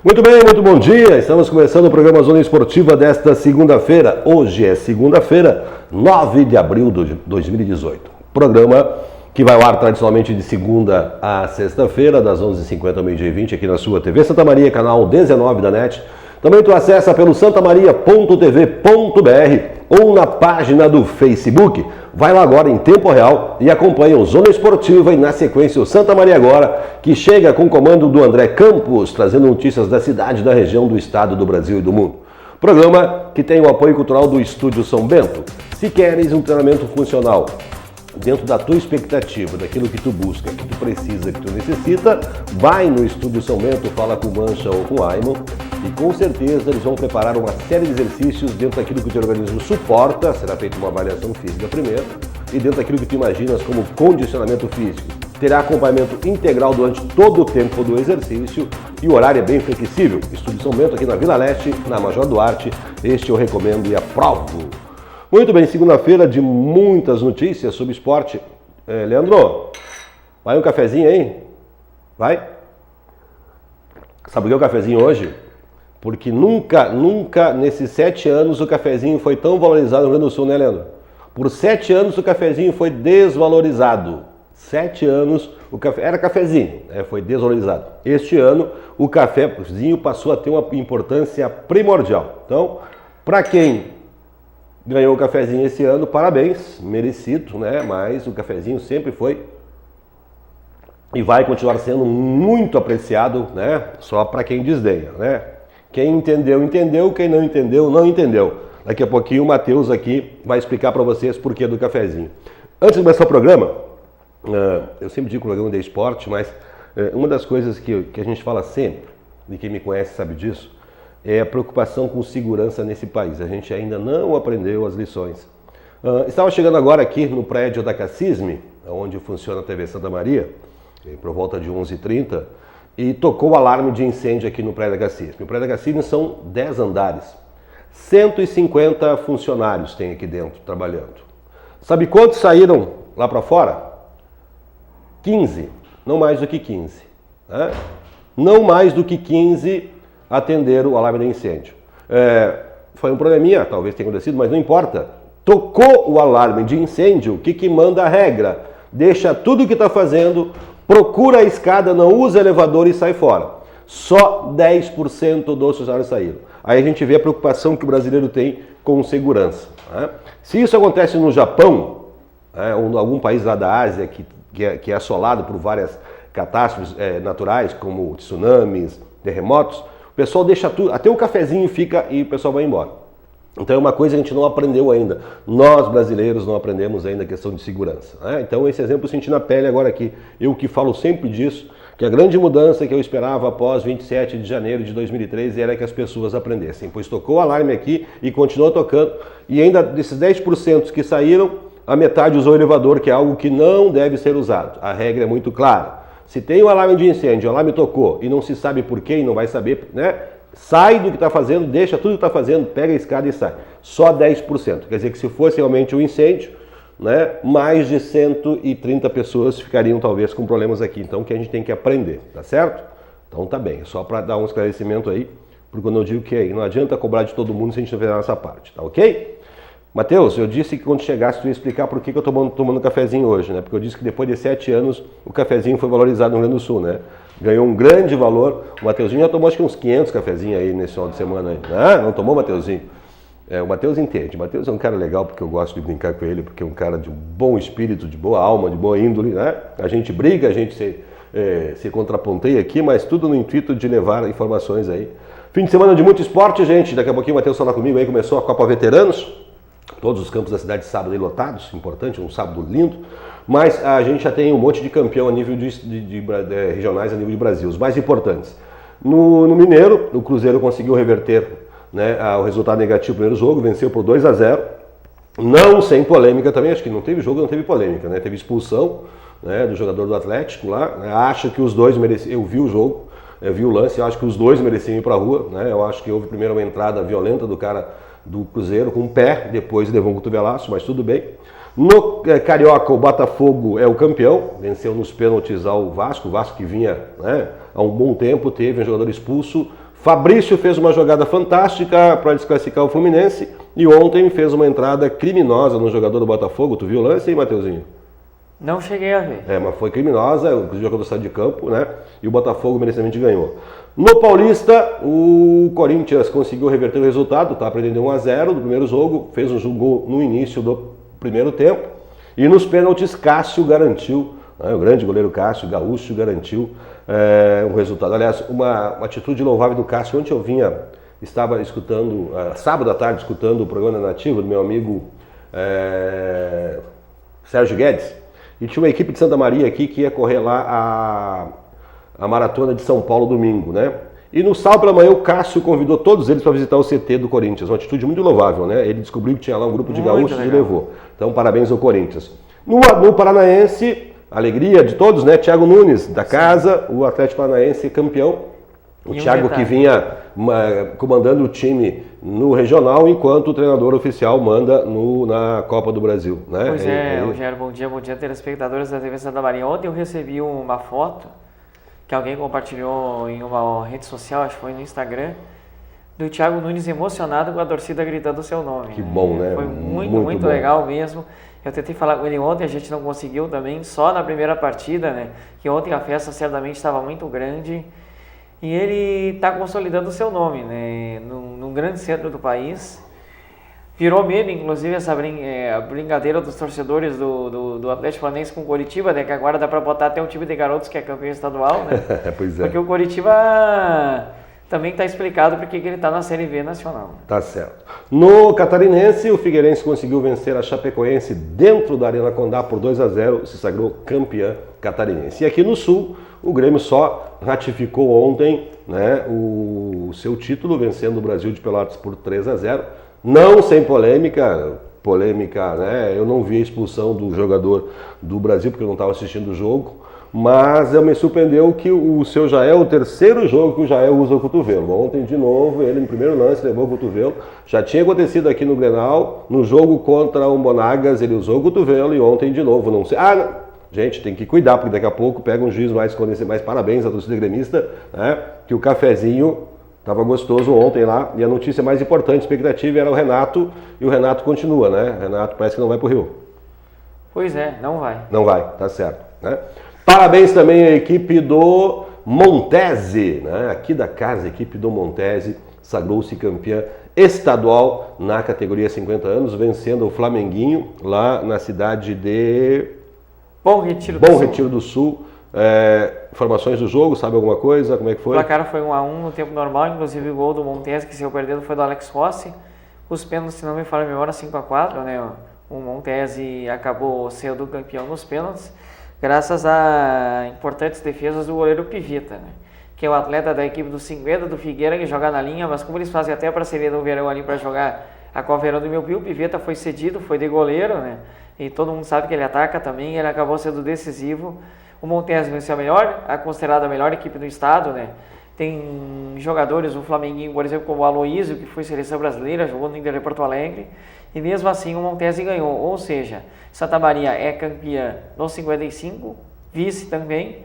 Muito bem, muito bom dia. Estamos começando o programa Zona Esportiva desta segunda-feira. Hoje é segunda-feira, 9 de abril de 2018. Programa que vai ao ar tradicionalmente de segunda a sexta-feira, das 11h50 ao meio-dia e 20, aqui na sua TV Santa Maria, canal 19 da NET. Também tu acessa pelo santamaria.tv.br ou na página do Facebook. Vai lá agora em tempo real e acompanha o Zona Esportiva e na sequência o Santa Maria Agora, que chega com o comando do André Campos, trazendo notícias da cidade, da região, do estado, do Brasil e do mundo. Programa que tem o apoio cultural do Estúdio São Bento. Se queres um treinamento funcional dentro da tua expectativa, daquilo que tu busca, que tu precisa, que tu necessita, vai no Estúdio São Bento, fala com o Mancha ou com o Ayman e com certeza eles vão preparar uma série de exercícios dentro daquilo que o teu organismo suporta, será feita uma avaliação física primeiro, e dentro daquilo que tu imaginas como condicionamento físico. Terá acompanhamento integral durante todo o tempo do exercício e o horário é bem flexível. Estúdio São Bento aqui na Vila Leste, na Major Duarte, este eu recomendo e aprovo. Muito bem, segunda-feira de muitas notícias sobre esporte. Leandro, vai um cafezinho aí? Vai? Sabe o que é o cafezinho hoje? Porque nunca nesses 7 anos o cafezinho foi tão valorizado no Rio Grande do Sul, né, Leandro? Por 7 anos o cafezinho foi desvalorizado. 7 anos o café era cafezinho, foi desvalorizado. Este ano o cafezinho passou a ter uma importância primordial. Então, para quem ganhou o cafezinho esse ano, parabéns, merecido, né? Mas o cafezinho sempre foi e vai continuar sendo muito apreciado, né? Só para quem desdenha, né? Quem entendeu, entendeu, quem não entendeu, não entendeu. Daqui a pouquinho o Matheus aqui vai explicar para vocês por que do cafezinho. Antes de começar o programa, eu sempre digo programa de esporte, mas uma das coisas que a gente fala sempre, e quem me conhece sabe disso, é a preocupação com segurança nesse país. A gente ainda não aprendeu as lições. Estava chegando agora aqui no prédio da Cassisme, onde funciona a TV Santa Maria, por volta de 11h30, e tocou o alarme de incêndio aqui no prédio da Cassisme. O prédio da Cassisme são 10 andares. 150 funcionários tem aqui dentro trabalhando. Sabe quantos saíram lá para fora? 15, não mais do que 15. Né? Não mais do que 15 atenderam o alarme de incêndio. Foi um probleminha, talvez tenha acontecido, mas não importa. Tocou o alarme de incêndio, o que manda a regra? Deixa tudo o que está fazendo, procura a escada, não usa elevador e sai fora. Só 10% dos funcionários saíram. Aí a gente vê a preocupação que o brasileiro tem com segurança. Né? Se isso acontece no Japão, ou em algum país lá da Ásia que é assolado por várias catástrofes naturais, como tsunamis, terremotos, o pessoal deixa tudo, até o cafezinho fica e o pessoal vai embora. Então é uma coisa que a gente não aprendeu ainda. Nós, brasileiros, não aprendemos ainda a questão de segurança. Né? Então esse exemplo eu senti na pele agora aqui. Eu que falo sempre disso, que a grande mudança que eu esperava após 27 de janeiro de 2013 era que as pessoas aprendessem. Pois tocou o alarme aqui e continuou tocando. E ainda desses 10% que saíram, a metade usou o elevador, que é algo que não deve ser usado. A regra é muito clara. Se tem um alarme de incêndio, o alarme tocou e não se sabe por quê e não vai saber, né? Sai do que está fazendo, deixa tudo que está fazendo, pega a escada e sai. Só 10%. Quer dizer que se fosse realmente um incêndio, né, mais de 130 pessoas ficariam talvez com problemas aqui. Então que a gente tem que aprender, tá certo? Então tá bem, só para dar um esclarecimento aí, porque quando eu digo que não adianta cobrar de todo mundo se a gente não fizer a nossa parte, tá ok? Matheus, eu disse que quando chegasse tu ia explicar por que eu estou tomando cafezinho hoje, né? Porque eu disse que depois de 7 anos o cafezinho foi valorizado no Rio Grande do Sul, né? Ganhou um grande valor. O Mateuzinho já tomou acho que uns 500 cafezinhos aí nesse final de semana aí. Ah, não tomou, Mateuzinho? O Matheus entende. O Matheus é um cara legal porque eu gosto de brincar com ele, porque é um cara de bom espírito, de boa alma, de boa índole, né? A gente briga, a gente se contraponteia aqui, mas tudo no intuito de levar informações aí. Fim de semana de muito esporte, gente. Daqui a pouquinho o Matheus fala comigo aí, começou a Copa Veteranos. Todos os campos da cidade sábado aí lotados, importante, um sábado lindo. Mas a gente já tem um monte de campeão a nível de regionais, a nível de Brasil, os mais importantes. No Mineiro, o Cruzeiro conseguiu reverter, né, o resultado negativo do primeiro jogo, venceu por 2-0. Não sem polêmica também, acho que não teve jogo, não teve polêmica, né? Teve expulsão, né, do jogador do Atlético lá. Né? Acho que os dois mereciam, eu vi o jogo, vi o lance, eu acho que os dois mereciam ir para a rua. Né? Eu acho que houve primeiro uma entrada violenta do cara do Cruzeiro com o pé, depois levou um cotovelaço, mas tudo bem. No Carioca, o Botafogo é o campeão, venceu nos pênaltis ao Vasco, o Vasco que vinha, né, há um bom tempo, teve um jogador expulso, Fabrício fez uma jogada fantástica para desclassificar o Fluminense e ontem fez uma entrada criminosa no jogador do Botafogo. Tu viu o lance aí, Mateuzinho? Não cheguei a ver. Mas foi criminosa, o jogador saiu de campo, né? E o Botafogo merecidamente ganhou. No Paulista, o Corinthians conseguiu reverter o resultado, tá perdendo 1-0 do primeiro jogo, fez um gol no início do primeiro tempo. E nos pênaltis, Cássio garantiu, né? O grande goleiro Cássio, gaúcho, garantiu um resultado. Aliás, uma atitude louvável do Cássio. Ontem estava escutando, sábado à tarde, escutando o programa Nativo do meu amigo Sérgio Guedes. E tinha uma equipe de Santa Maria aqui que ia correr lá a maratona de São Paulo domingo, né? E no sábado pela manhã o Cássio convidou todos eles para visitar o CT do Corinthians. Uma atitude muito louvável, né? Ele descobriu que tinha lá um grupo de gaúchos e levou. Então, parabéns ao Corinthians. No Paranaense, alegria de todos, né? Thiago Nunes, da casa, o Atlético Paranaense campeão. O Thiago que vinha comandando o time no regional, enquanto o treinador oficial manda na Copa do Brasil, né? Pois Rogério, bom dia, telespectadores da TV Santa Maria. Ontem eu recebi uma foto que alguém compartilhou em uma rede social, acho que foi no Instagram, do Thiago Nunes emocionado com a torcida gritando o seu nome. Que bom, né? Foi muito legal mesmo. Eu tentei falar com ele ontem, a gente não conseguiu também, só na primeira partida, né? Que ontem a festa certamente estava muito grande. E ele está consolidando o seu nome, né? Num grande centro do país. Virou meme, inclusive, essa brincadeira dos torcedores do Atlético Paranaense com o Coritiba, né? Que agora dá para botar até um time de garotos que é campeão estadual, né? Pois é. Porque o Coritiba também está explicado porque ele está na Série B nacional. Tá certo. No Catarinense, o Figueirense conseguiu vencer a Chapecoense dentro da Arena Condá por 2-0, se sagrou campeã catarinense. E aqui no Sul, o Grêmio só ratificou ontem, né, o seu título, vencendo o Brasil de Pelotas por 3-0. Não sem polêmica, né? Eu não vi a expulsão do jogador do Brasil porque eu não estava assistindo o jogo, mas me surpreendeu que o seu Jael, o terceiro jogo que o Jael usa o cotovelo. Ontem, de novo, ele no primeiro lance levou o cotovelo. Já tinha acontecido aqui no Grenal, no jogo contra o Monagas, ele usou o cotovelo e ontem de novo, não sei. Gente, tem que cuidar, porque daqui a pouco pega um juiz mais parabéns à torcida gremista, né? Que o cafezinho estava gostoso ontem lá, e a notícia mais importante, expectativa, era o Renato, e o Renato continua, né? O Renato parece que não vai pro Rio. Pois é, não vai. Não vai, tá certo, né? Parabéns também à equipe do Montese, né? Aqui da casa, a equipe do Montese sagrou-se campeã estadual na categoria 50 anos, vencendo o Flamenguinho lá na cidade de Bom Retiro do Sul. Informações do jogo, sabe alguma coisa? Como é que foi? O placar foi 1-1 no tempo normal, inclusive o gol do Montese, que saiu perdendo, foi do Alex Rossi. Os pênaltis, se não me falha a memória, 5-4, né? O Montese acabou sendo campeão nos pênaltis, graças a importantes defesas do goleiro Pivita, né? Que é o atleta da equipe do 50 do Figueira, que joga na linha, mas como eles fazem até a parceria do verão ali para jogar a Copa Verão do Meu Pio, o Pivita foi cedido, foi de goleiro, né? E todo mundo sabe que ele ataca também, ele acabou sendo decisivo. O Montese venceu a considerada a melhor equipe do estado, né? Tem jogadores, o Flamenguinho, por exemplo, como o Aloísio, que foi seleção brasileira, jogou no Inter de Porto Alegre, e mesmo assim o Montese ganhou. Ou seja, Santa Maria é campeã no 55, vice também,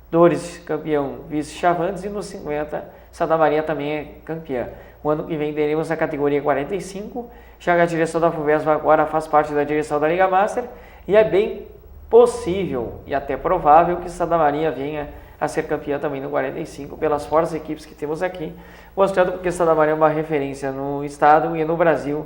Dores campeão, vice Chavantes, e no 50 Santa Maria também é campeã. O ano que vem teremos a categoria 45, já que a direção da FUVESPA agora faz parte da direção da Liga Master, e é bem possível e até provável que Santa Maria venha a ser campeã também no 45, pelas fortes equipes que temos aqui, mostrando porque Santa Maria é uma referência no estado e no Brasil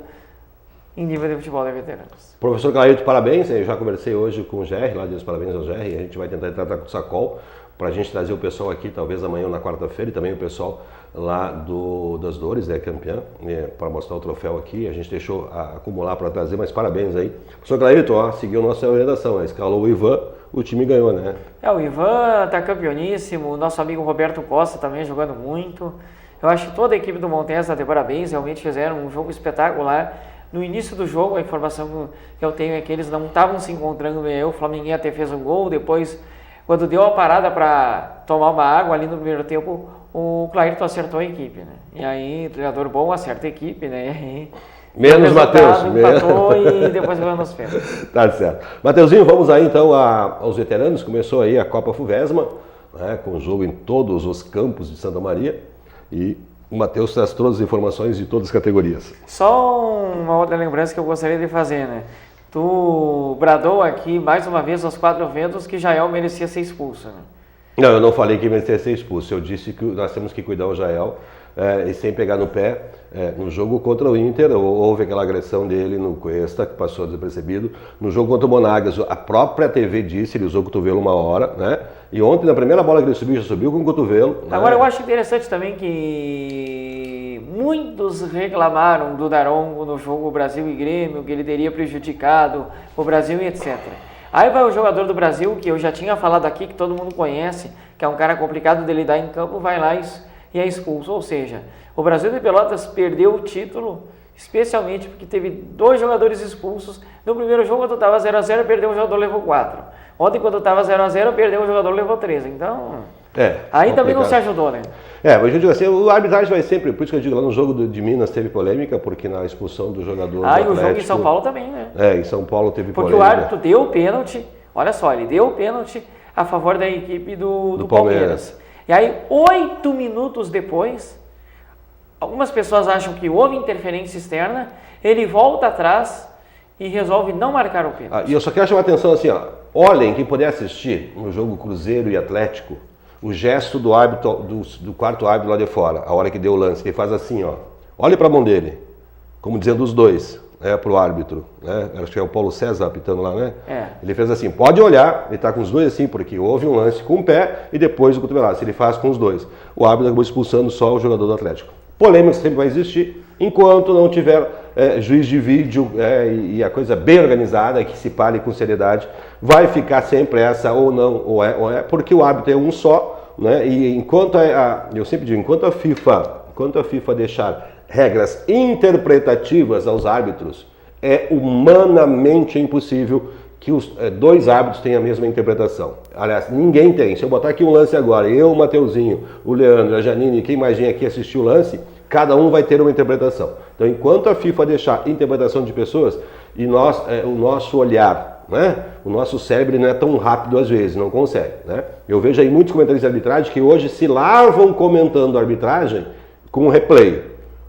em nível de futebol de veteranos. Professor Clairton, parabéns, eu já conversei hoje com o GR, lá diz parabéns ao GR, e a gente vai tentar entrar com o Sacol, para a gente trazer o pessoal aqui, talvez amanhã ou na quarta-feira, e também o pessoal lá das Dores, né, campeã, para mostrar o troféu aqui. A gente deixou acumular para trazer, mas parabéns aí. Professor Clairton, seguiu nossa orientação, escalou o Ivan, o time ganhou, né? O Ivan está campeoníssimo, o nosso amigo Roberto Costa também jogando muito. Eu acho que toda a equipe do Montese está de parabéns, realmente fizeram um jogo espetacular. No início do jogo, a informação que eu tenho é que eles não estavam se encontrando, o Flamenguinho até fez um gol, depois, quando deu a parada para tomar uma água ali no primeiro tempo, o Clairton acertou a equipe, né? E aí, treinador bom acerta a equipe, né? E aí, menos Matheus. Empatou e depois ganhou nos pênaltis. Tá certo. Mateuzinho, vamos aí então aos veteranos. Começou aí a Copa FUVESMA, né, com jogo em todos os campos de Santa Maria. E O Matheus traz todas as informações de todas as categorias. Só uma outra lembrança que eu gostaria de fazer, né? Tu bradou aqui mais uma vez aos 4 ventos que Jael merecia ser expulso, né? Não, eu não falei que merecia ser expulso. Eu disse que nós temos que cuidar o Jael e sem pegar no pé. No jogo contra o Inter, houve aquela agressão dele no Cuesta, que passou desapercebido. No jogo contra o Monagas, a própria TV disse, ele usou o cotovelo uma hora, né? E ontem, na primeira bola que ele subiu, já subiu com o cotovelo. Agora, né? eu acho interessante também que muitos reclamaram do Daronco no jogo Brasil e Grêmio, que ele teria prejudicado o Brasil e etc. Aí vai o jogador do Brasil, que eu já tinha falado aqui, que todo mundo conhece, que é um cara complicado de lidar em campo, vai lá e é expulso. Ou seja, o Brasil de Pelotas perdeu o título, especialmente porque teve 2 jogadores expulsos. No primeiro jogo, quando estava 0x0, perdeu, o jogador levou 4. Ontem, quando estava 0x0, perdeu, o jogador levou 3. Então, aí também não se ajudou, né? Mas eu digo assim, o arbitragem vai sempre, por isso que eu digo, lá no jogo de Minas teve polêmica, porque na expulsão do jogador do Atlético, e o jogo em São Paulo também, né? Em São Paulo teve porque polêmica. Porque o árbitro deu o pênalti, olha só, ele deu o pênalti a favor da equipe do Palmeiras. E aí, 8 minutos depois, algumas pessoas acham que houve interferência externa, ele volta atrás e resolve não marcar o pênalti. E eu só quero chamar a atenção assim, olhem, quem puder assistir no jogo Cruzeiro e Atlético, o gesto do árbitro, do quarto árbitro lá de fora, a hora que deu o lance, ele faz assim, olhe para a mão dele, como dizendo os dois, para o árbitro, né? Acho que é o Paulo César apitando lá, né? Ele fez assim, pode olhar, ele está com os dois assim, porque houve um lance com o pé e depois o cotovelado, ele faz com os dois. O árbitro acabou expulsando só o jogador do Atlético. Polêmica sempre vai existir, enquanto não tiver juiz de vídeo e a coisa bem organizada, que se pare com seriedade, vai ficar sempre essa ou não, ou é, porque o árbitro é um só, né? E enquanto eu sempre digo, enquanto a FIFA deixar regras interpretativas aos árbitros, é humanamente impossível que os 2 árbitros tenham a mesma interpretação. Aliás, ninguém tem. Se eu botar aqui um lance agora, eu, o Mateuzinho, o Leandro, a Janine, quem mais vem aqui assistir o lance, cada um vai ter uma interpretação. Então, enquanto a FIFA deixar interpretação de pessoas, e o nosso olhar, né? O nosso cérebro não é tão rápido às vezes, não consegue. Né? Eu vejo aí muitos comentários de arbitragem que hoje se lavam comentando a arbitragem com replay,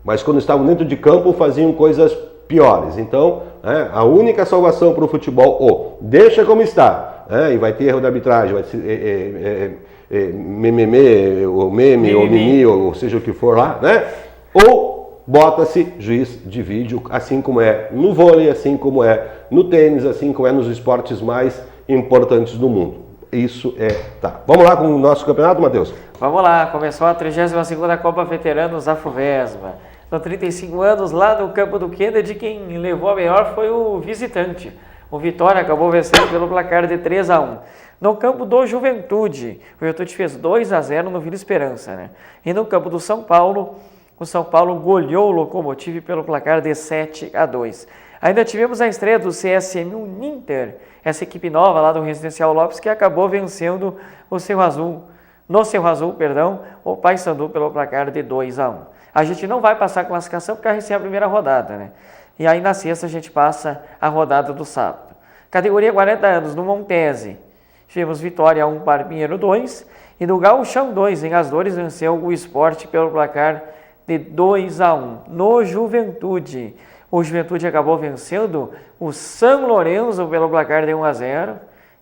mas quando estavam dentro de campo faziam coisas piores. Então, a única salvação para o futebol, deixa como está, e vai ter erro da arbitragem, vai ser meme, ou mimi, ou seja o que for lá, né? Ou bota-se juiz de vídeo, assim como é no vôlei, assim como é no tênis, assim como é nos esportes mais importantes do mundo. Isso tá. Vamos lá com o nosso campeonato, Matheus? Vamos lá, começou a 32ª Copa Veteranos Afuvesma. Com 35 anos, lá no campo do Kennedy, quem levou a melhor foi o visitante. O Vitória acabou vencendo pelo placar de 3-1. No campo do Juventude, o Juventude fez 2-0 no Vila Esperança, né? E no campo do São Paulo, o São Paulo goleou o Lokomotiv pelo placar de 7-2. Ainda tivemos a estreia do CSM Uninter, essa equipe nova lá do Residencial Lopes, que acabou vencendo o Cerro Azul, o Paysandu pelo placar de 2-1. A gente não vai passar a classificação porque é a primeira rodada, né? E aí na sexta a gente passa a rodada do sábado. Categoria 40 anos, no Montese, tivemos Vitória 1, Pinheiro 2, e no Gauchão 2, em As Dores, venceu o Sport pelo placar de 2-1. No Juventude, o Juventude acabou vencendo o São Lourenço pelo placar de 1-0.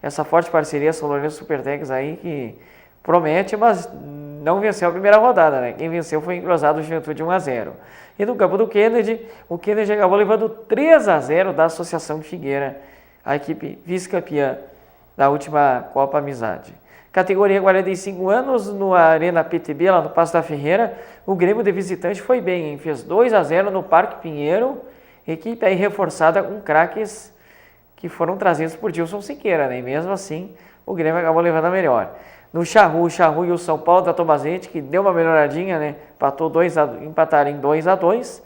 Essa forte parceria São Lourenço Supertex aí que promete, mas não venceu a primeira rodada, né? Quem venceu foi engrosado o Juventude 1-0. E no campo do Kennedy, o Kennedy acabou levando 3-0 da Associação Figueira, a equipe vice-campeã da última Copa Amizade. Categoria 45 anos, no Arena PTB, lá no Passo da Ferreira, o Grêmio de visitante foi bem, hein? Fez 2-0 no Parque Pinheiro, equipe aí reforçada com craques que foram trazidos por Dilson Siqueira, né? E mesmo assim, o Grêmio acabou levando a melhor. No Charru, o Charru e o São Paulo da Tomazente, que deu uma melhoradinha, né? Empataram em 2-2.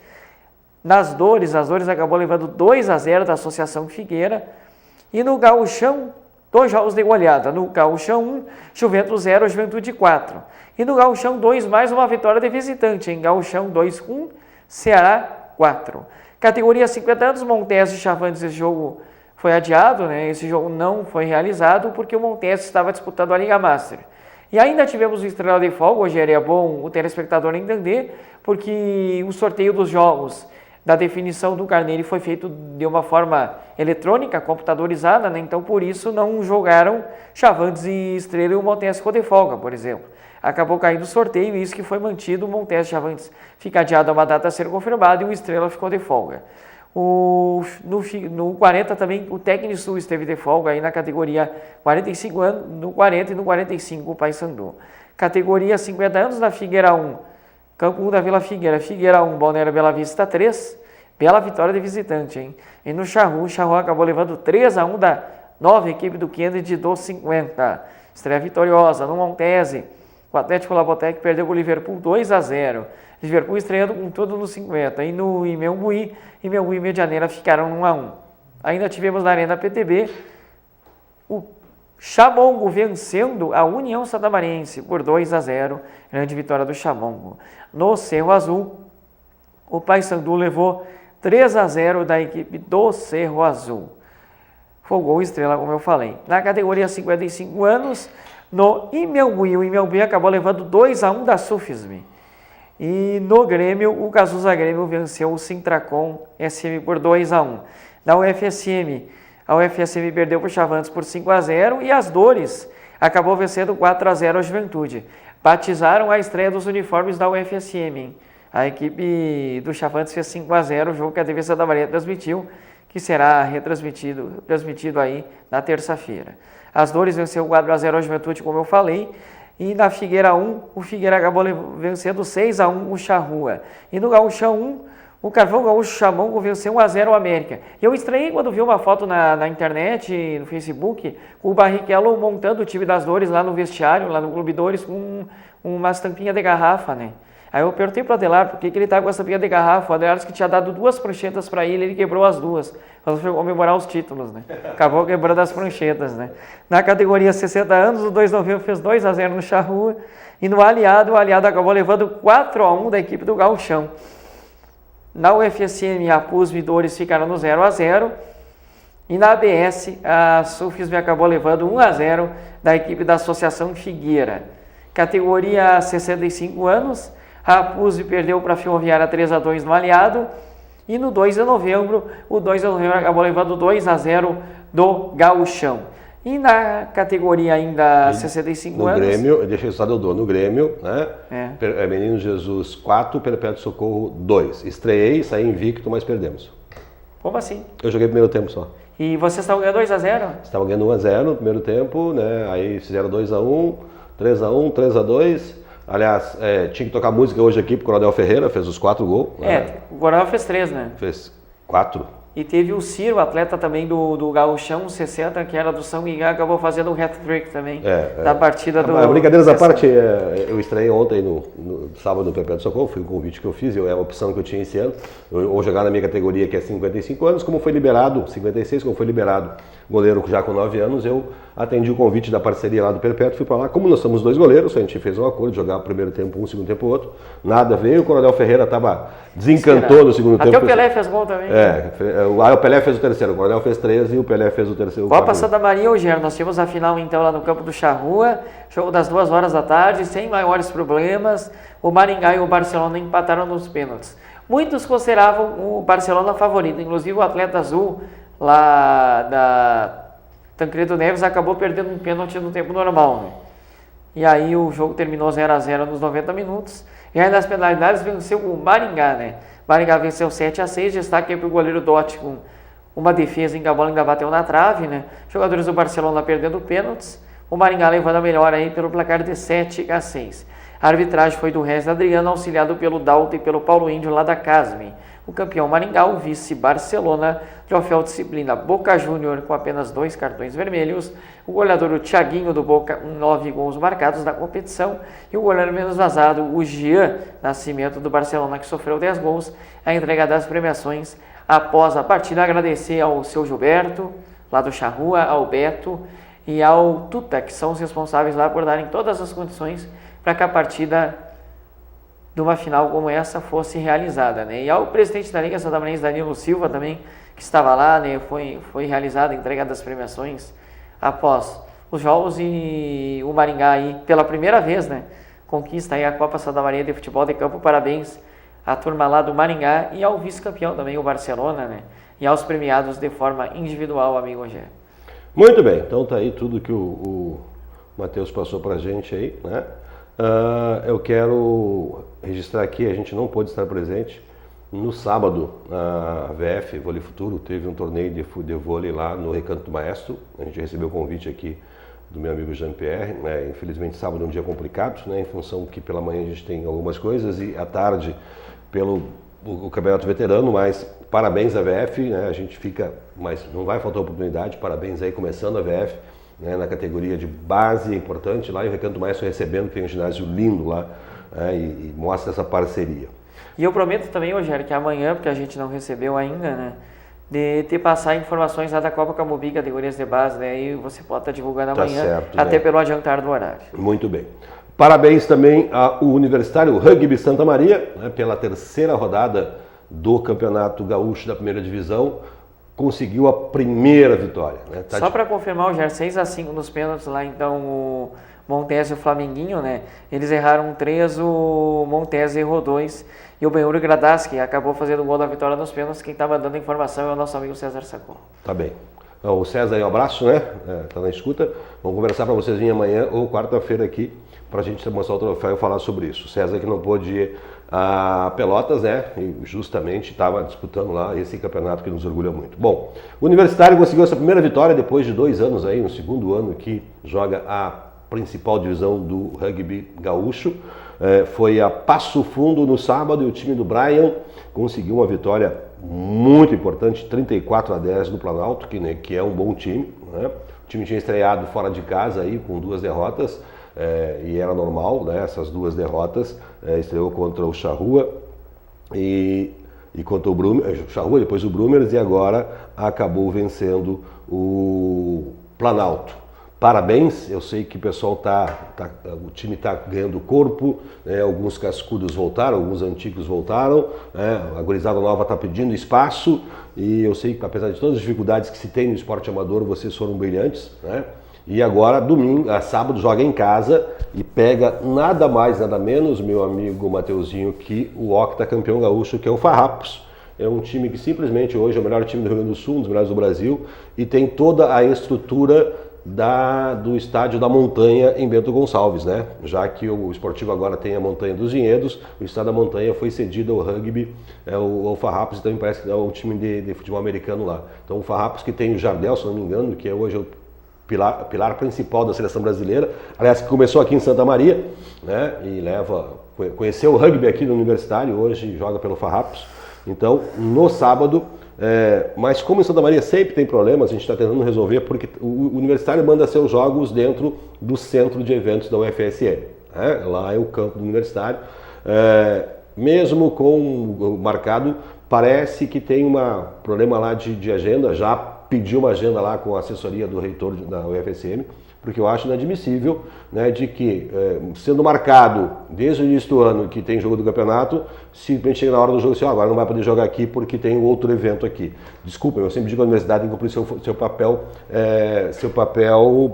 Nas Dores, as Dores acabou levando 2-0 da Associação Figueira. E no Gauchão, 2 jogos de goleada. No Gauchão 1, Juventus 0, Juventude 4. E no Gauchão 2, mais uma vitória de visitante. Em Gauchão 2-1, Ceará 4. Categoria 50 anos, Montese e Chavantes, esse jogo foi adiado, né? Esse jogo não foi realizado porque o Montese estava disputando a Liga Master. E ainda tivemos o Estrela de Folga, hoje é bom o telespectador entender, porque o sorteio dos jogos da definição do Carneiro foi feito de uma forma eletrônica, computadorizada, né? Então por isso não jogaram Chavantes e Estrela e o Montes ficou de folga, por exemplo. Acabou caindo o sorteio e isso que foi mantido, o Montes Chavantes fica adiado a uma data a ser confirmada e o Estrela ficou de folga. No 40 também o Técnico Sul esteve de folga aí na categoria 45 anos, no 40 e no 45 o Paysandu. Categoria 50 anos na Figueira 1, Campo 1 da Vila Figueira, Figueira 1, Balneário Bela Vista 3, bela vitória de visitante, hein? E no Charrua, o Charrua acabou levando 3-1 da nova equipe do Kennedy dos 50. Estreia vitoriosa no Montese. O Atlético Labotec perdeu com o Liverpool 2-0. Liverpool estreando com tudo no 50. E no Imeubuí e Medianeira ficaram 1-1. Ainda tivemos na Arena PTB o Chamongo vencendo a União Santamarense por 2-0. Grande vitória do Chamongo. No Cerro Azul, o Paysandu levou 3-0 da equipe do Cerro Azul. Foi gol Estrela, como eu falei. Na categoria 55 anos, no Imeubuí, o Imeubuí acabou levando 2-1 da Sufism. E no Grêmio, o Cazuza Grêmio venceu o Sintracom SM por 2-1. Na UFSM, a UFSM perdeu para o Chavantes por 5-0 e as Dores acabou vencendo 4-0 a Juventude. Batizaram a estreia dos uniformes da UFSM, hein? A equipe do Chavantes fez 5-0, o jogo que a TV Santa Maria transmitiu, que será transmitido aí na terça-feira. As Dores venceu 4-0 a Juventude, como eu falei, e na Figueira 1, o Figueira acabou vencendo 6-1 o Charrua. E no Gaúchão 1, o Carvão Gaúcho Chamongo venceu 1-0 o América. E eu estranhei quando vi uma foto na internet, no Facebook, com o Barrichello montando o time das Dores lá no vestiário, lá no Clube Dores, com umas tampinhas de garrafa, né? Aí eu perguntei para o Adelar por que ele estava com essa tampinha de garrafa. O Adelar disse que tinha dado 2 pranchetas para ele quebrou as 2. Mas foi comemorar os títulos, né? Acabou quebrando as pranchetas, né? Na categoria 60 anos, o 2 de novembro fez 2-0 no Charrua. E no Aliado, o Aliado acabou levando 4-1 da equipe do Gauchão. Na UFSM, a PUSB e Dores ficaram no 0-0. E na ABS, a Sufism acabou levando 1-0 da equipe da Associação Figueira. Categoria 65 anos, a PUSB perdeu para a Ferroviária 3-2 no Aliado. E no 2 de novembro, o 2 de novembro acabou levando 2-0 do Gauchão. E na categoria ainda 65 anos... No Grêmio, deixa eu só dou no Grêmio, né? Menino Jesus 4, Perpétuo Socorro 2. Estreiei, saí invicto, mas perdemos. Como assim? Eu joguei primeiro tempo só. E vocês estavam ganhando 2-0? Estavam ganhando 1-0 no primeiro tempo, né? Aí fizeram 2-1, 3-1, 3-2. Aliás, tinha que tocar música hoje aqui pro Coronel Ferreira, fez os 4 gols. Né? O Coronel fez 3, né? Fez 4. E teve o Ciro, atleta também do Gauchão 60, que era do São Miguel, acabou fazendo um hat-trick também da partida do... Brincadeiras à parte, eu estreiei ontem no sábado no Perpétuo Socorro, foi um convite que eu fiz, é uma opção que eu tinha esse ano. Eu vou jogar na minha categoria que é 55 anos, como foi liberado, 56, como foi liberado goleiro já com 9 anos, eu atendi o convite da parceria lá do Perpétuo, fui para lá. Como nós somos 2 goleiros, a gente fez um acordo de jogar o primeiro tempo um, segundo tempo outro. Nada veio, o Coronel Ferreira desencantou no segundo tempo. Até o Pelé fez gol também. O Pelé fez o terceiro, o Coronel fez 3 e o Pelé fez o terceiro. Copa Santa Maria, Eugênio, nós tivemos a final então lá no campo do Charrua, jogo das 2 horas da tarde, sem maiores problemas. O Maringá e o Barcelona empataram nos pênaltis. Muitos consideravam o Barcelona favorito, inclusive o atleta azul lá da Tancredo Neves acabou perdendo um pênalti no tempo normal, né? E aí o jogo terminou 0-0 nos 90 minutos. E aí nas penalidades venceu o Maringá, né? Maringá venceu 7-6, destaque para o goleiro Dotti com uma defesa em que a bola ainda bateu na trave, né? Jogadores do Barcelona perdendo pênaltis, o Maringá levando a melhor aí pelo placar de 7-6. A arbitragem foi do Regis Adriano, auxiliado pelo Dalton e pelo Paulo Índio lá da Casme. O campeão Maringá, o vice Barcelona, troféu disciplina Boca Júnior com apenas 2 cartões vermelhos, o goleador o Thiaguinho do Boca, 9 gols marcados na competição, e o goleiro menos vazado, o Jean Nascimento do Barcelona, que sofreu 10 gols, a entrega das premiações após a partida. Agradecer ao seu Gilberto, lá do Charrua, ao Beto e ao Tuta, que são os responsáveis lá por darem todas as condições para que a partida de uma final como essa fosse realizada, né? E ao presidente da Liga Santamarense, Danilo Silva, também, que estava lá, né? Foi realizada a entrega das premiações após os jogos e o Maringá aí, pela primeira vez, né, conquista aí a Copa Santa Maria de Futebol de Campo. Parabéns à turma lá do Maringá e ao vice-campeão também, o Barcelona, né, e aos premiados de forma individual, amigo Rogério. Muito bem, então tá aí tudo que o Matheus passou pra gente aí, né? Eu quero registrar aqui, a gente não pôde estar presente. No sábado, a VF, Vôlei Futuro, teve um torneio de vôlei lá no Recanto do Maestro. A gente recebeu o convite aqui do meu amigo Jean-Pierre, né? Infelizmente sábado é um dia complicado, né? Em função que pela manhã a gente tem algumas coisas e à tarde pelo o Campeonato Veterano, mas parabéns à VF, né? A gente fica, mas não vai faltar oportunidade, parabéns aí começando a VF, né? Na categoria de base, importante lá, e o Recanto do Maestro recebendo, tem um ginásio lindo lá, né? E mostra essa parceria. E eu prometo também, Rogério, que amanhã, porque a gente não recebeu ainda, né, de te passar informações lá da Copa Camobi, categorias de base, né, e você pode estar divulgando amanhã, certo, até né? Pelo adiantar do horário. Muito bem. Parabéns também ao Universitário Rugby Santa Maria, né, pela terceira rodada do Campeonato Gaúcho da Primeira Divisão, conseguiu a primeira vitória. Né? Só para confirmar, Rogério, 6-5 nos pênaltis lá, então o Montese e o Flamenguinho, né, eles erraram 3, o Montese errou 2, e o Benhur Gradaski acabou fazendo o gol da vitória nos pênaltis. Quem estava dando a informação é o nosso amigo César Sacon. Tá bem. O César aí, um abraço, né? Tá na escuta. Vamos conversar para vocês virem amanhã ou quarta-feira aqui para a gente mostrar o troféu e falar sobre isso. O César que não pôde ir a Pelotas, né? E justamente estava disputando lá esse campeonato que nos orgulha muito. Bom, o Universitário conseguiu essa primeira vitória depois de 2 anos aí, no segundo ano que joga a principal divisão do rugby gaúcho. Foi a Passo Fundo no sábado e o time do Brian conseguiu uma vitória muito importante, 34-10 no Planalto, que é um bom time, né? O time tinha estreado fora de casa aí com 2 derrotas e era normal, né? Essas 2 derrotas, estreou contra o Charrua e contra o Brumers, Charrua, depois o Brumers, e agora acabou vencendo o Planalto. Parabéns, eu sei que o pessoal o time está ganhando corpo, né? Alguns cascudos voltaram, alguns antigos voltaram, né? A gurizada nova está pedindo espaço e eu sei que apesar de todas as dificuldades que se tem no esporte amador, vocês foram brilhantes, né? E agora, sábado, joga em casa e pega nada mais, nada menos, meu amigo Mateuzinho, que o octacampeão gaúcho, que é o Farrapos. É um time que simplesmente hoje é o melhor time do Rio Grande do Sul, um dos melhores do Brasil, e tem toda a estrutura do estádio da Montanha em Bento Gonçalves, né? Já que o esportivo agora tem a Montanha dos Vinhedos, o estádio da Montanha foi cedido ao rugby, o Farrapos também parece que é um time de futebol americano lá. Então o Farrapos que tem o Jardel, se não me engano, que é hoje o pilar principal da seleção brasileira, aliás, que começou aqui em Santa Maria, né? E conheceu o rugby aqui no Universitário, hoje joga pelo Farrapos. Então, no sábado, mas como em Santa Maria sempre tem problemas, a gente está tentando resolver, porque o Universitário manda seus jogos dentro do centro de eventos da UFSM. Né? Lá é o campo do Universitário. Mesmo com marcado, parece que tem um problema lá de agenda, já pediu uma agenda lá com a assessoria do reitor da UFSM, porque eu acho inadmissível, né, de que, sendo marcado desde o início do ano que tem jogo do campeonato, simplesmente chega na hora do jogo e agora não vai poder jogar aqui porque tem outro evento aqui. Desculpa, eu sempre digo que a universidade tem que cumprir seu papel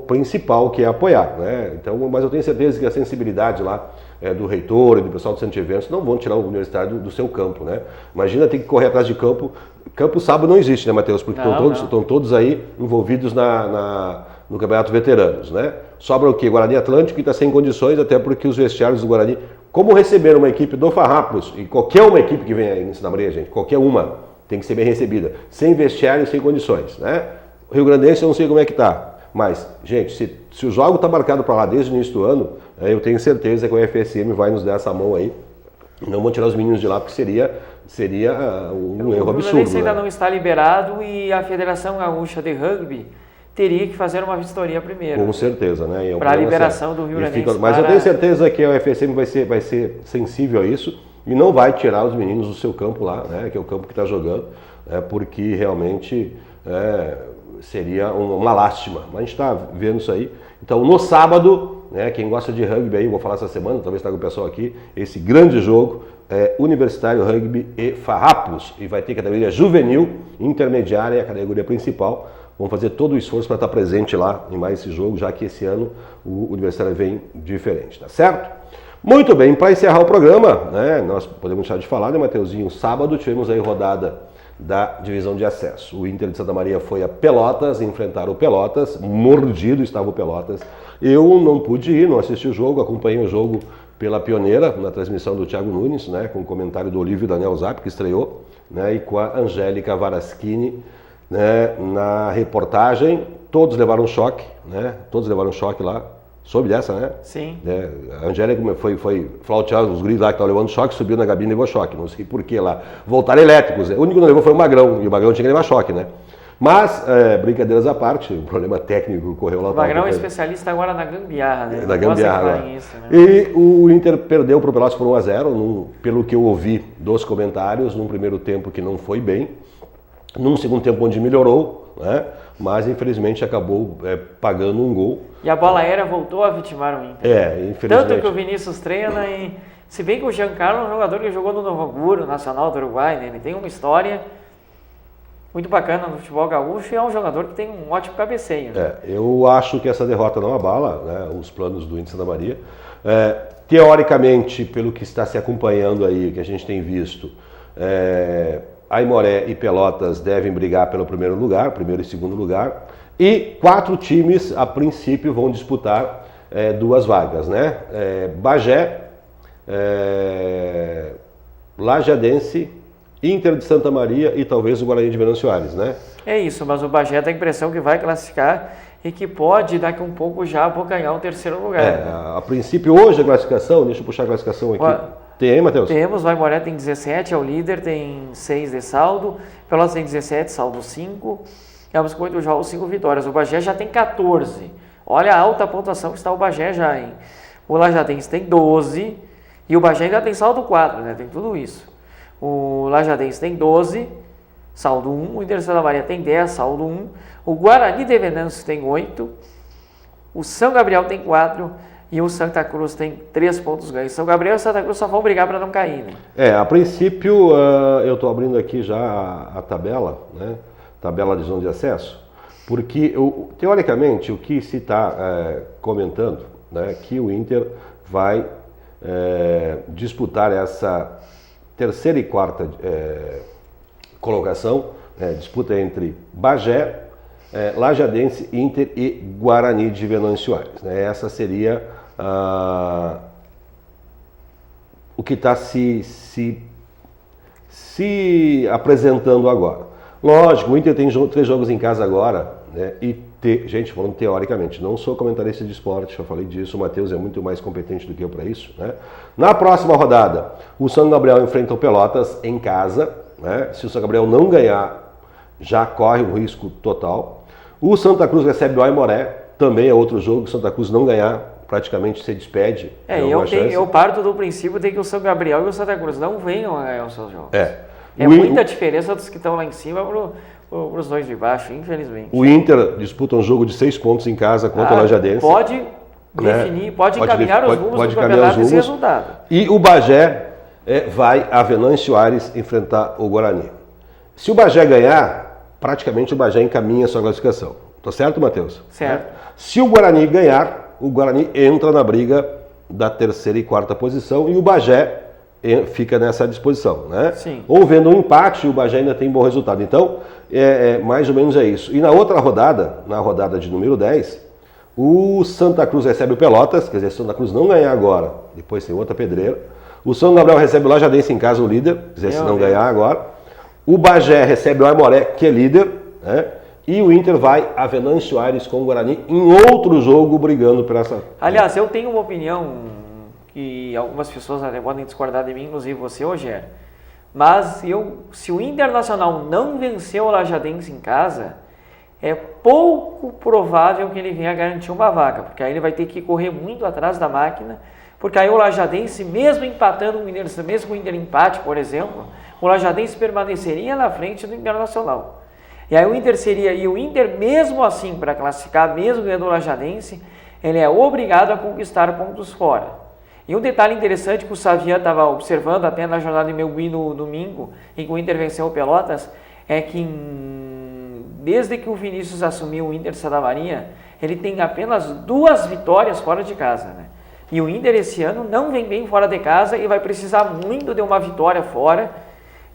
principal, que é apoiar, né? Então, mas eu tenho certeza que a sensibilidade lá do reitor e do pessoal do centro de eventos não vão tirar o universitário do seu campo, né? Imagina ter que correr atrás de campo. Campo sábado não existe, né, Matheus? Porque estão todos aí envolvidos no Campeonato Veteranos, né? Sobra o quê? Guarani Atlântico, que está sem condições, até porque os vestiários do Guarani... Como receber uma equipe do Farrapos, e qualquer uma equipe que venha aí em Santa Maria, gente, qualquer uma, tem que ser bem recebida, sem vestiário e sem condições, né? O Rio Grandense eu não sei como é que está, mas, gente, se o jogo está marcado para lá desde o início do ano, eu tenho certeza que o FSM vai nos dar essa mão aí. Não vão tirar os meninos de lá, porque seria um erro absurdo. O ainda não está liberado e a Federação Gaúcha de Rugby teria que fazer uma vistoria primeiro. Com certeza, né? Para a liberação do Rio Grande do Sul. Mas eu tenho certeza que a FSM vai ser sensível a isso e não vai tirar os meninos do seu campo lá, né? Que é o campo que está jogando, porque realmente seria uma lástima. Mas a gente está vendo isso aí. Então, no sábado, né, quem gosta de rugby aí, vou falar essa semana, talvez traga o pessoal aqui, esse grande jogo é Universitário Rugby e Farrapos. E vai ter categoria juvenil, intermediária e a categoria principal. Vamos fazer todo o esforço para estar presente lá em mais esse jogo, já que esse ano o Universitário vem diferente, tá certo? Muito bem, para encerrar o programa, né, nós podemos deixar de falar, né, Mateuzinho? Sábado tivemos aí rodada da divisão de acesso. O Inter de Santa Maria foi a Pelotas enfrentar o Pelotas, mordido estava o Pelotas. Eu não pude ir, não assisti o jogo, acompanhei o jogo pela Pioneira, na transmissão do Thiago Nunes, né, com o comentário do Olívio Daniel Zap, que estreou, né, e com a Angélica Varaschini, né, na reportagem. Todos levaram um choque, né, todos levaram um choque lá. Soube dessa, né? Sim. A Angélica foi flautear os guris lá que estavam levando choque, subiu na cabine e levou choque. Não sei por que lá. Voltaram elétricos. O único que não levou foi o Magrão, e o Magrão tinha que levar choque, né? Mas, brincadeiras à parte, o problema técnico ocorreu lá. O Magrão é especialista agora na gambiarra, né? Na gambiarra agora. Isso, né? E o Inter perdeu para o Pelotas por 1-0, pelo que eu ouvi dos comentários, num primeiro tempo que não foi bem, num segundo tempo onde melhorou, né? Mas infelizmente acabou pagando um gol. E a bola aérea voltou a vitimar o Inter. Infelizmente. Tanto que o Vinícius treina e... Se bem que o Giancarlo é um jogador que jogou no Novo Hamburgo, Nacional do Uruguai, né? Ele tem uma história muito bacana no futebol gaúcho e é um jogador que tem um ótimo cabeceio. Né? Eu acho que essa derrota não abala, né, os planos do Inter de Santa Maria. Teoricamente, pelo que está se acompanhando aí, que a gente tem visto, Aimoré e Pelotas devem brigar pelo primeiro e segundo lugar. E 4 times, a princípio, vão disputar 2 vagas, né? Bagé, Lajadense, Inter de Santa Maria e talvez o Guarani de Venâncio Aires, né? É isso, mas o Bagé tem a impressão que vai classificar e que pode, daqui um pouco, já abocanhar o terceiro lugar. Né? A princípio, hoje a classificação, deixa eu puxar a classificação aqui. Tem, Matheus? Temos, o Aimoré tem 17, é o líder, tem 6 de saldo, Pelotas tem 17, saldo 5, ambos com 8 jogos, 5 vitórias. O Bagé já tem 14. Olha a alta pontuação que está o Bagé já, hein? O Lajadense tem 12 e o Bagé ainda tem saldo 4, né? Tem tudo isso. O Lajadense tem 12, saldo 1, o Inter de Santa Maria tem 10, saldo 1, o Guarani de Venâncio tem 8, o São Gabriel tem 4 e o Santa Cruz tem 3 pontos ganhos. São Gabriel e Santa Cruz só vão brigar para não cair, né? A princípio, eu estou abrindo aqui já a tabela, né? Tabela de zona de acesso, porque, teoricamente, o que se está comentando, né, que o Inter vai disputar essa terceira e quarta colocação, disputa entre Bagé, Lajadense, Inter e Guarani de Venâncio Aires. Né? Essa seria o que está se apresentando agora. Lógico, o Inter tem 3 jogos em casa agora, né? Gente, falando teoricamente, não sou comentarista de esporte, já falei disso, o Matheus é muito mais competente do que eu para isso. Né? Na próxima rodada, o São Gabriel enfrenta o Pelotas em casa, né? Se o São Gabriel não ganhar, já corre um risco total. O Santa Cruz recebe o Aimoré, também é outro jogo, o Santa Cruz não ganhar, praticamente se despede. Eu parto do princípio de que o São Gabriel e o Santa Cruz não venham a ganhar os seus jogos. É muita diferença dos que estão lá em cima para os dois de baixo, infelizmente. O Inter disputa um jogo de 6 pontos em casa contra o Lajadense. Pode definir, pode encaminhar os rumos do campeonato esse resultado. E o Bagé vai a Venâncio Aires enfrentar o Guarani. Se o Bagé ganhar, praticamente o Bagé encaminha a sua classificação. Tá certo, Matheus? Certo. Se o Guarani ganhar, o Guarani entra na briga da terceira e quarta posição e o Bagé fica nessa disposição, né? Sim. Ou vendo um empate, o Bagé ainda tem bom resultado. Então, mais ou menos é isso. E na outra rodada, na rodada de número 10, o Santa Cruz recebe o Pelotas, quer dizer, se o Santa Cruz não ganhar agora, depois tem outra pedreira. O São Gabriel recebe o Lajadense em casa, o líder, quer dizer, se não ganhar agora. O Bagé recebe o Aimoré, que é líder, né? E o Inter vai a Venâncio Aires com o Guarani em outro jogo brigando por essa... Aliás, eu tenho uma opinião que algumas pessoas até podem discordar de mim, inclusive você, Rogério. Mas se o Internacional não vencer o Lajadense em casa, é pouco provável que ele venha garantir uma vaga, porque aí ele vai ter que correr muito atrás da máquina, porque aí o Lajadense, mesmo empatando o Inter, mesmo com o Inter empate, por exemplo, o Lajadense permaneceria na frente do Internacional. E aí o Inter seria, e o Inter mesmo assim, para classificar, mesmo ganhando o Lajadense, ele é obrigado a conquistar pontos fora. E um detalhe interessante que o Savian estava observando até na jornada de Melguí no domingo, em que o Inter venceu o Pelotas, é que desde que o Vinícius assumiu o Inter de Santa Maria, ele tem apenas 2 vitórias fora de casa, né? E o Inter esse ano não vem bem fora de casa e vai precisar muito de uma vitória fora.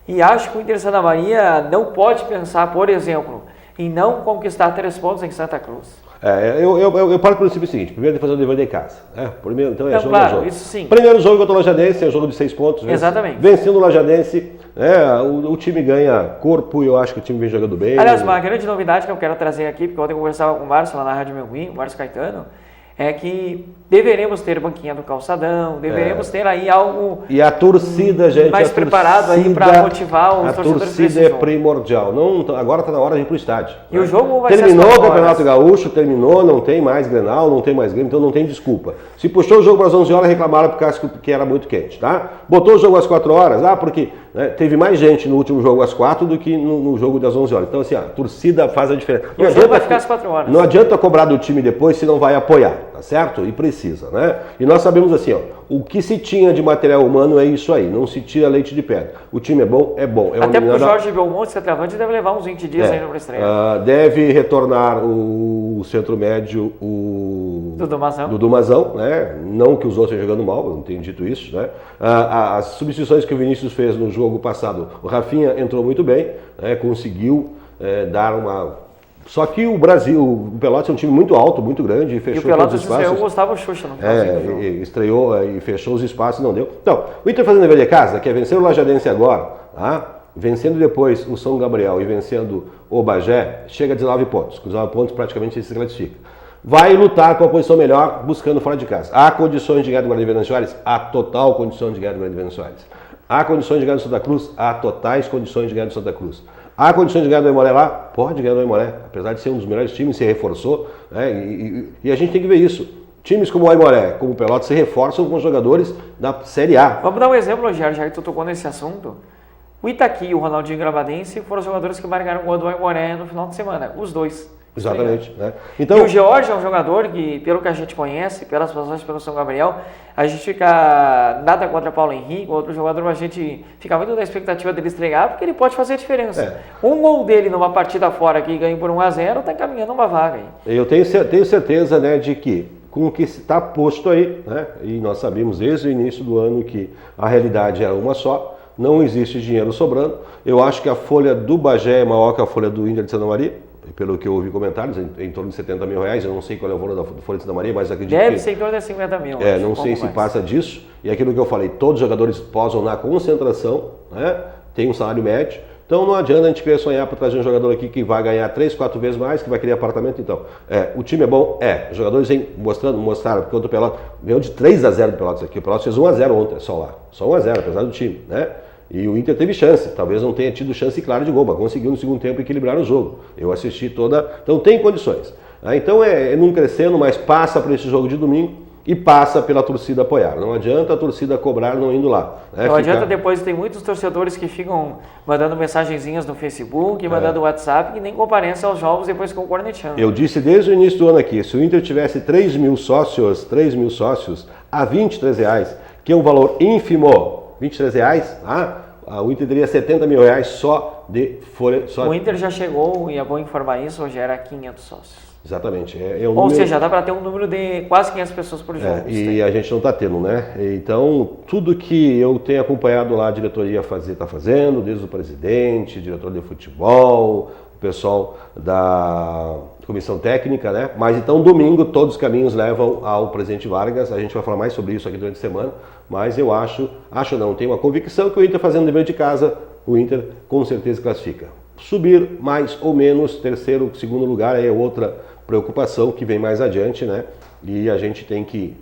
E acho que o Inter de Santa Maria não pode pensar, por exemplo, em não conquistar 3 pontos em Santa Cruz. Eu paro pelo princípio seguinte, primeiro tem que fazer o dever de casa. Primeiro, então jogo, claro, jogo. Isso sim. Primeiro jogo contra o Lajadense, é um jogo de 6 pontos. Exatamente. Vencendo o Lajadense, o time ganha corpo e eu acho que o time vem jogando bem. Aliás, uma grande novidade que eu quero trazer aqui, porque ontem eu conversava com o Márcio lá na Rádio Melguim, o Márcio Caetano, é que deveremos ter banquinha do calçadão, deveremos ter aí algo e a torcida, gente, mais preparado aí para motivar os torcedores. A torcida é primordial. Agora está na hora de ir para o estádio. E o jogo vai Terminou o Campeonato Gaúcho, não tem mais Grenal, não tem mais Grêmio, então não tem desculpa. Se puxou o jogo para as 11 horas, reclamaram por causa que era muito quente, tá? Botou o jogo às 4 horas, porque teve mais gente no último jogo às 4 do que no jogo das 11 horas. Então, assim, a torcida faz a diferença. E o jogo vai ficar às 4 horas. Não adianta cobrar do time depois se não vai apoiar, tá certo? E precisa, né? E nós sabemos assim, o que se tinha de material humano é isso aí, não se tira leite de pedra. O time é bom, é bom. Até porque o Jorge Belmonte, centroavante, deve levar uns 20 dias ainda para estreia. Deve retornar o centro médio, Dudu Mazão, né? Não que os outros estejam jogando mal, eu não tenho dito isso, né? As substituições que o Vinícius fez no jogo passado, o Rafinha entrou muito bem, né? Conseguiu dar uma... Só que o Pelotas é um time muito alto, muito grande, e fechou todos os espaços. E o Pelotas estreou o Gustavo Xuxa no finalzinho do jogo. Estreou e fechou os espaços e não deu. Então, o Inter fazendo dever de casa, que é vencer o Lajadense agora, vencendo depois o São Gabriel e vencendo o Bagé, chega a 19 pontos. Com 19 pontos praticamente ele se classifica. Vai lutar com a posição melhor, buscando fora de casa. Há condições de ganhar do Guarani Soares? Há total condição de ganhar do Guarani Soares. Há condições de ganhar do Santa Cruz? Há totais condições de ganhar do Santa Cruz. Há condições de ganhar do Aimoré lá? Pode ganhar do Aimoré, apesar de ser um dos melhores times, se reforçou, né? E a gente tem que ver isso. Times como o Aimoré, como o Pelotas, se reforçam com jogadores da Série A. Vamos dar um exemplo, Rogério, já que tu tocou nesse assunto. O Itaqui e o Ronaldinho Gravadense foram os jogadores que marcaram o gol do Aimoré no final de semana, os dois. Exatamente. Né? Então, e o George é um jogador que, pelo que a gente conhece, pelas passagens pelo São Gabriel, a gente fica nada contra Paulo Henrique, outro jogador, mas a gente fica muito na expectativa dele estrear, porque ele pode fazer a diferença. Um gol dele numa partida fora que ganha por 1-0, está encaminhando uma vaga aí. Eu tenho certeza, né, de que com o que está posto aí, né, e nós sabemos desde o início do ano que a realidade era uma só, não existe dinheiro sobrando. Eu acho que a folha do Bagé é maior que a folha do Inter de Santa Maria. Pelo que eu ouvi comentários, em torno de 70 mil reais, eu não sei qual é o valor da Folha de Santa Maria, mas acredito Deve ser em torno de 50 mil. Não sei se passa disso, e aquilo que eu falei, todos os jogadores posam na concentração, né? Tem um salário médio, então não adianta a gente querer sonhar para trazer um jogador aqui que vai ganhar 3, 4 vezes mais, que vai querer apartamento, então. O time é bom? Os jogadores vêm mostraram, porque o Pelotas ganhou de 3-0 do Pelotas aqui, o Pelotas fez 1-0 ontem, só lá, só 1-0, apesar do time, né? E o Inter teve chance, talvez não tenha tido chance clara de gol, mas conseguiu no segundo tempo equilibrar o jogo. Eu assisti toda, então tem condições. Então é não crescendo, mas passa por esse jogo de domingo e passa pela torcida apoiar. Não adianta a torcida cobrar não indo lá. Não adianta depois, tem muitos torcedores que ficam mandando mensagenzinhas no Facebook, mandando WhatsApp, que nem comparecem aos jogos depois com o cornetando. Eu disse desde o início do ano aqui, se o Inter tivesse 3 mil sócios a R$23, que é um valor ínfimo, R$23, o Inter teria 70 mil reais só de folha. O Inter já chegou, e é bom informar isso, hoje era 500 sócios. Exatamente. Ou seja, dá para ter um número de quase 500 pessoas por jogo. E a gente não está tendo, né? Então, tudo que eu tenho acompanhado lá a diretoria está fazendo, desde o presidente, diretor de futebol, o pessoal da comissão técnica, né? Mas então, domingo, todos os caminhos levam ao presidente Vargas. A gente vai falar mais sobre isso aqui durante a semana, mas eu tenho uma convicção que o Inter fazendo dever de casa, o Inter com certeza classifica. Subir mais ou menos, terceiro, segundo lugar é outra preocupação que vem mais adiante, né? E a gente tem que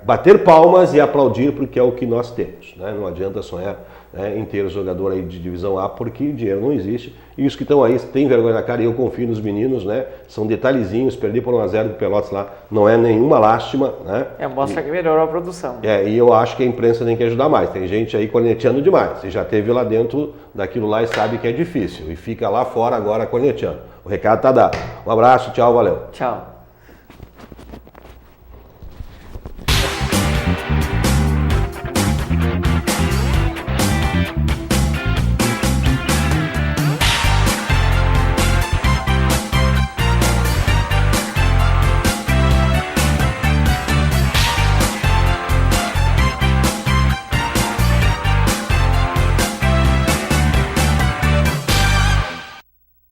bater palmas e aplaudir porque é o que nós temos, né? Não adianta sonhar né, em ter jogador aí de divisão A, porque dinheiro não existe. E os que estão aí têm vergonha na cara, e eu confio nos meninos, né? São detalhezinhos, perder por 1-0 do Pelotas lá não é nenhuma lástima, né? Mostra que melhorou a produção. E eu acho que a imprensa tem que ajudar mais. Tem gente aí corneteando demais. Você já esteve lá dentro daquilo lá e sabe que é difícil. E fica lá fora agora corneteando. O recado tá dado. Um abraço, tchau, valeu. Tchau.